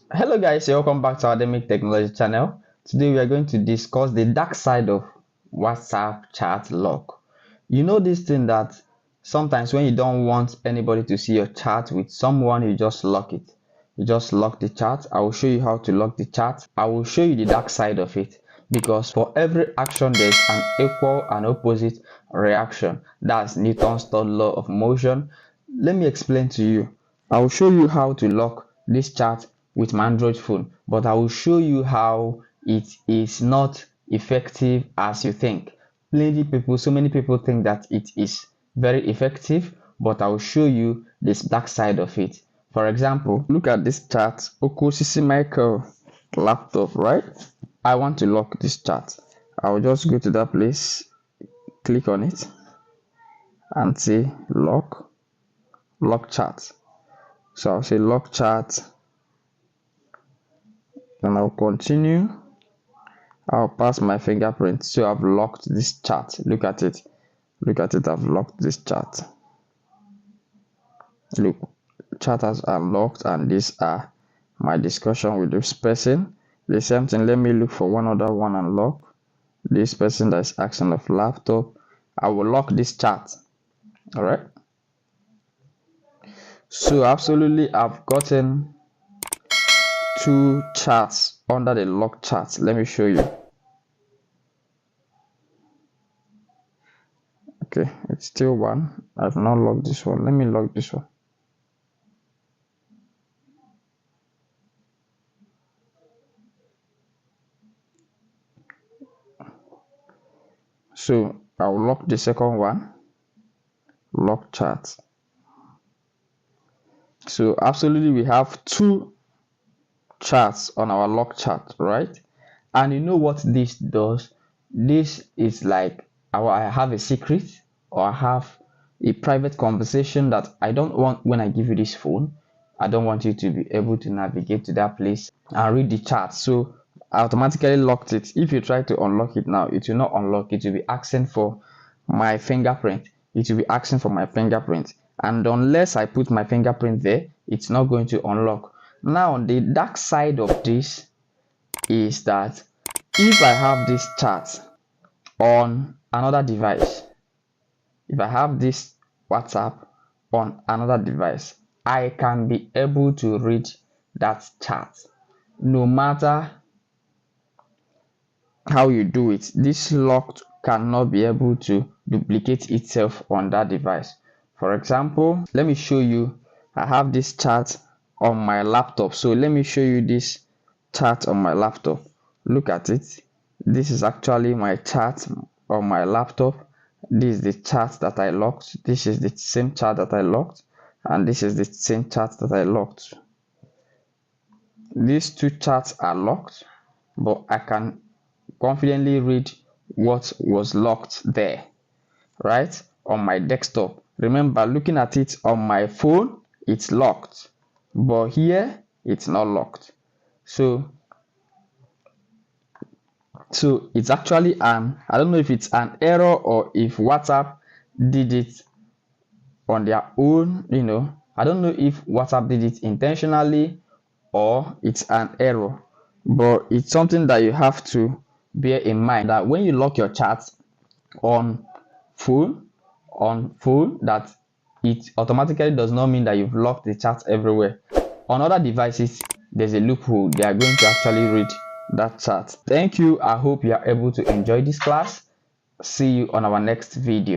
Hello guys, welcome back to our Academic Technology channel. Today we are going to discuss the dark side of WhatsApp chat lock. You know this thing that sometimes when you don't want anybody to see your chat with someone, you just lock it. You just lock the chat. I will show you how to lock the chat. I will show you the dark side of it, because for every action there's an equal and opposite reaction. That's Newton's third law of motion. Let me explain to you. I will show you how to lock this chat with my Android phone, but I will show you how it is not effective as you think. So many people think that it is very effective, but I will show you this dark side of it. For example, look at this chat, Okosisi Michael laptop, right? I want to lock this chat. I will just go to that place, click on it, and say lock chat. So I'll say lock chat, and I'll continue. I'll pass my fingerprint. So I've locked this chat. Look at it. I've locked this chat. Look, chat has unlocked, and these are my discussion with this person. The same thing, let me look for one other one and lock. This person that is asking of laptop. I will lock this chat. Alright. So absolutely I've gotten two chats under the lock chat. Let me show you. Okay, it's still one. I've not locked this one. Let me lock this one. So I'll lock the second one. Lock chat. So absolutely we have two chats on our lock chat, right? And you know what this does? This is like I have a secret, or I have a private conversation that I don't want. When I give you this phone, I don't want you to be able to navigate to that place and read the chat. So I automatically locked it. If you try to unlock it now, it will not unlock. It will be asking for my fingerprint. And unless I put my fingerprint there, it's not going to unlock. Now the dark side of this is that if I have this chat on another device, if I have this WhatsApp on another device, I can be able to read that chat. No matter how you do it, this lock cannot be able to duplicate itself on that device. For example, let me show you. I have this chat on my laptop, so let me show you this chat on my laptop. Look at it. This is actually my chat on my laptop. This is the chat that I locked. This is the same chat that I locked, and this is the same chat that I locked. These two chats are locked, but I can confidently read what was locked there, right, on my desktop. Remember, looking at it on my phone, it's locked, but here it's not locked. So it's actually I don't know if it's an error or if WhatsApp did it on their own. I don't know if WhatsApp did it intentionally or it's an error, but it's something that you have to bear in mind, that when you lock your chat on phone that it automatically does not mean that you've locked the chat everywhere. On other devices, there's a loophole. They are going to actually read that chat. Thank you. I hope you are able to enjoy this class. See you on our next video.